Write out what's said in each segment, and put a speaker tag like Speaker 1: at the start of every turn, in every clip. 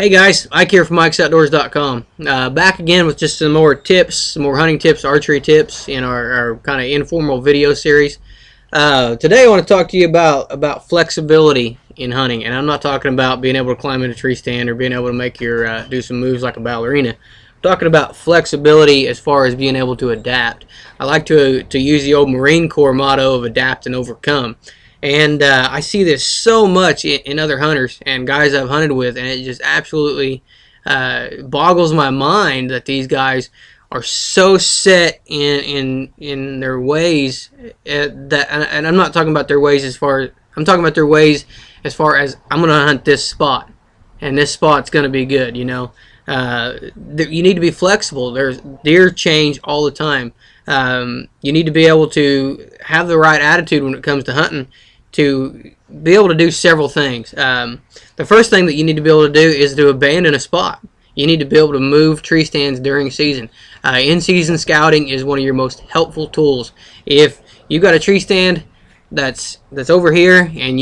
Speaker 1: Hey guys, Ike here from Mike'sOutdoors.com. Back again with just some more tips, some more hunting tips, archery tips in our kind of informal video series. Today I want to talk to you about flexibility in hunting, and I'm not talking about being able to climb in a tree stand or being able to make your do some moves like a ballerina. I'm talking about flexibility as far as being able to adapt. I like to use the old Marine Corps motto of adapt and overcome. And I see this so much in other hunters and guys I've hunted with, and it just absolutely boggles my mind that these guys are so set in their ways that, and I'm not talking about their ways as far as, I'm talking about their ways as far as I'm going to hunt this spot, and this spot's going to be good, you know. You need to be flexible. There's deer change all the time. You need to be able to have the right attitude when it comes to hunting, to be able to do several things. The first thing that you need to be able to do is to abandon a spot. You need to be able to move tree stands during season. In-season scouting is one of your most helpful tools. If you've got a tree stand that's over here and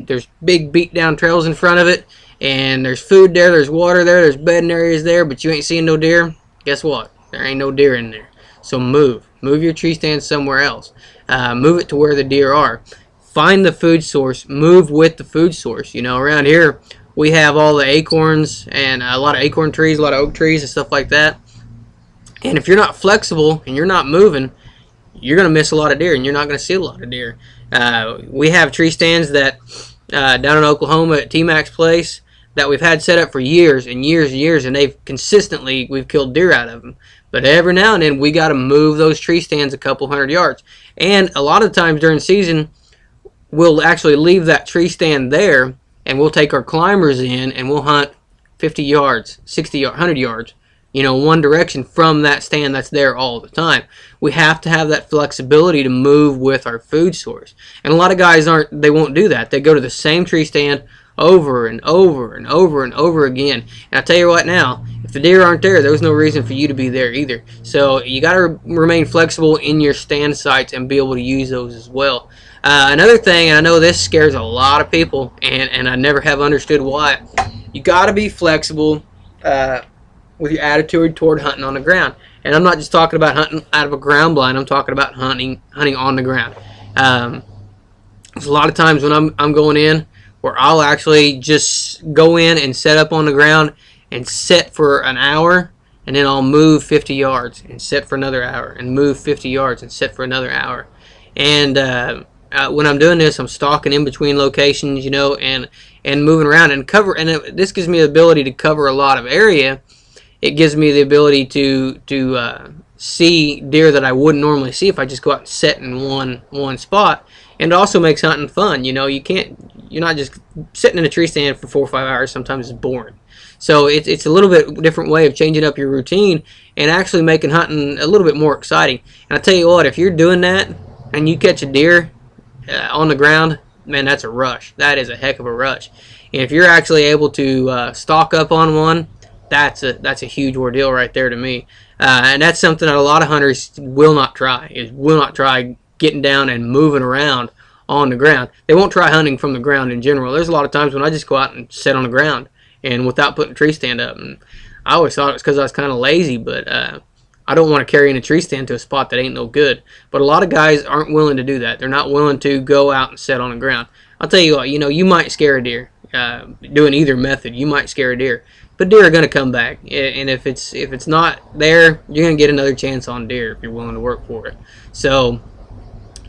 Speaker 1: there's big beat down trails in front of it, and there's food there, there's water there, there's bedding areas there, but you ain't seeing no deer, guess what? There ain't no deer in there. So move your tree stand somewhere else. Move it to where the deer are. Find the food source, move with the food source. You know, around here we have all the acorns and a lot of acorn trees, a lot of oak trees and stuff like that. And if you're not flexible and you're not moving, you're going to miss a lot of deer and you're not going to see a lot of deer. We have tree stands that down in Oklahoma at T-Mac's place that we've had set up for years and years and years, and we've killed deer out of them. But every now and then we got to move those tree stands a couple hundred yards. And a lot of times during season, we'll actually leave that tree stand there, and we'll take our climbers in and we'll hunt 50 yards, 60 yards, 100 yards, you know, one direction from that stand that's there all the time. We have to have that flexibility to move with our food source. And a lot of guys they won't do that. They go to the same tree stand over and over and over and over again. And I tell you what now, if the deer aren't there, there's no reason for you to be there either. So you got to remain flexible in your stand sites and be able to use those as well. Another thing, and I know this scares a lot of people, and I never have understood why, you got to be flexible with your attitude toward hunting on the ground. And I'm not just talking about hunting out of a ground blind. I'm talking about hunting on the ground. There's a lot of times when I'm going in where I'll actually just go in and set up on the ground and sit for an hour, and then I'll move 50 yards and sit for another hour and move 50 yards and sit for another hour. And when I'm doing this, I'm stalking in between locations, you know, and moving around and cover. And this gives me the ability to cover a lot of area. It gives me the ability to see deer that I wouldn't normally see if I just go out and sit in one spot. And it also makes hunting fun. You know, you're not just sitting in a tree stand for 4 or 5 hours. Sometimes it's boring. So it's a little bit different way of changing up your routine and actually making hunting a little bit more exciting. And I tell you what, if you're doing that and you catch a deer on the ground, man, that's a rush. That is a heck of a rush. And if you're actually able to stalk up on one, that's a huge ordeal right there to me. And that's something that a lot of hunters will not try getting down and moving around on the ground. They won't try hunting from the ground in general. There's a lot of times when I just go out and sit on the ground and without putting a tree stand up. And I always thought it was because I was kind of lazy, but I don't want to carry in a tree stand to a spot that ain't no good. But a lot of guys aren't willing to do that. They're not willing to go out and sit on the ground. I'll tell you what, you know, you might scare a deer. Doing either method, you might scare a deer. But deer are going to come back. And if it's not there, you're going to get another chance on deer if you're willing to work for it. So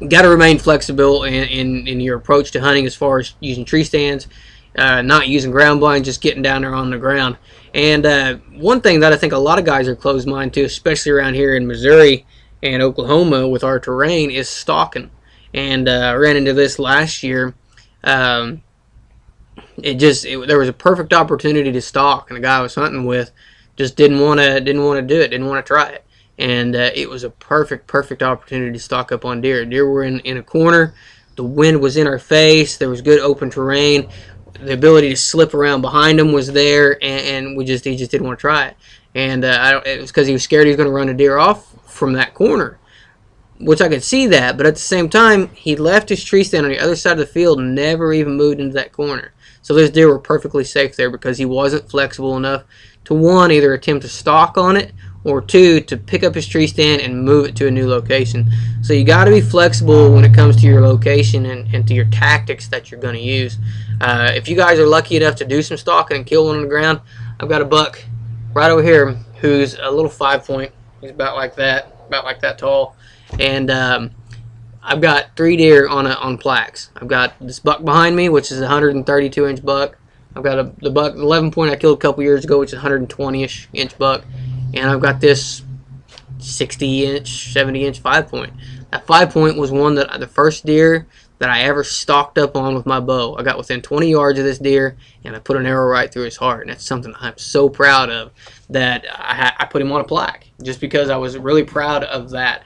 Speaker 1: you got to remain flexible in your approach to hunting as far as using tree stands, not using ground blind, just getting down there on the ground. And one thing that I think a lot of guys are closed-minded to, especially around here in Missouri and Oklahoma with our terrain, is stalking. And I ran into this last year. There was a perfect opportunity to stalk, and the guy I was hunting with just didn't want to do it, didn't want to try it. And it was a perfect opportunity to stalk up on deer. Deer were in a corner. The wind was in our face. There was good open terrain. The ability to slip around behind him was there, and he just didn't want to try it. And it was because he was scared he was going to run a deer off from that corner, which I could see that. But at the same time, he left his tree stand on the other side of the field and never even moved into that corner. So those deer were perfectly safe there because he wasn't flexible enough to, one, either attempt to stalk on it, or two, to pick up his tree stand and move it to a new location. So you got to be flexible when it comes to your location and to your tactics that you're going to use. If you guys are lucky enough to do some stalking and kill one on the ground, I've got a buck right over here who's a little 5-point. He's about like that tall, and I've got 3 deer on plaques. I've got this buck behind me, which is a 132-inch buck. I've got the buck 11-point I killed a couple years ago, which is a 120-ish inch buck, and I've got this 60-inch, 70-inch 5-point. That 5-point was one that the first deer that I ever stalked up on with my bow. I got within 20 yards of this deer, and I put an arrow right through his heart. And that's something I'm so proud of, that I put him on a plaque, just because I was really proud of that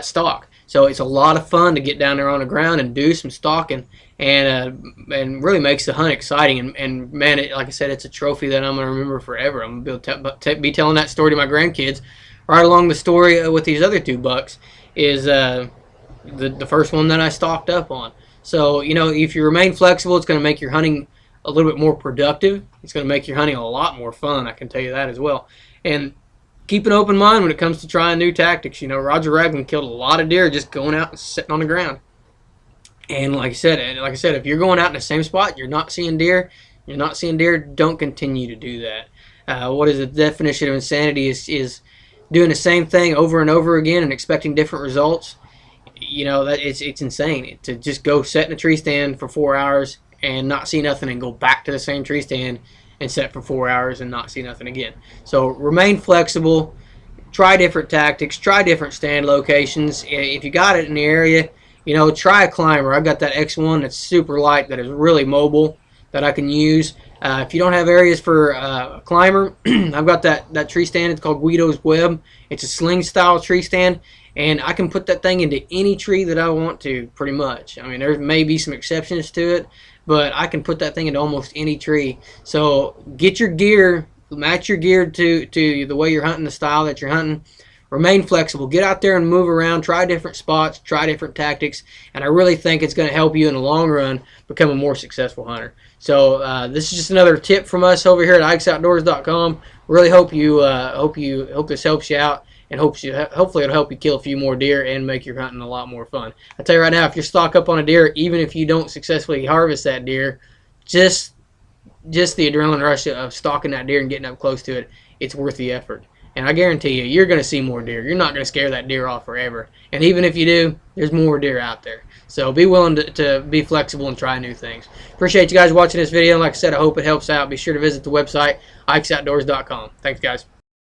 Speaker 1: stalk. So it's a lot of fun to get down there on the ground and do some stalking, and really makes the hunt exciting. And man, like I said, it's a trophy that I'm going to remember forever. I'm going to be telling that story to my grandkids. Right along the story with these other 2 bucks is the first one that I stalked up on. So, you know, if you remain flexible, it's going to make your hunting a little bit more productive. It's going to make your hunting a lot more fun, I can tell you that as well. And keep an open mind when it comes to trying new tactics. You know, Roger Ragland killed a lot of deer just going out and sitting on the ground. And like I said, if you're going out in the same spot, you're not seeing deer, don't continue to do that. What is the definition of insanity is doing the same thing over and over again and expecting different results. You know, that it's insane to just go sit in a tree stand for 4 hours and not see nothing, and go back to the same tree stand and sit for 4 hours and not see nothing again. So remain flexible, try different tactics, try different stand locations. If you got it in the area, you know, try a climber. I've got that X1 that's super light, that is really mobile, that I can use. If you don't have areas for a climber, I've got that tree stand. It's called Guido's Web. It's a sling style tree stand, and I can put that thing into any tree that I want to, pretty much. I mean, there may be some exceptions to it, but I can put that thing into almost any tree. So get your gear, match your gear to the way you're hunting, the style that you're hunting. Remain flexible. Get out there and move around. Try different spots. Try different tactics. And I really think it's going to help you in the long run become a more successful hunter. So this is just another tip from us over here at IkesOutdoors.com. Really hope this helps you out, and hopefully it'll help you kill a few more deer and make your hunting a lot more fun. I tell you right now, if you're stock up on a deer, even if you don't successfully harvest that deer, just the adrenaline rush of stalking that deer and getting up close to it, it's worth the effort. And I guarantee you, you're going to see more deer. You're not going to scare that deer off forever. And even if you do, there's more deer out there. So be willing to be flexible and try new things. Appreciate you guys watching this video. And like I said, I hope it helps out. Be sure to visit the website, IkesOutdoors.com. Thanks, guys.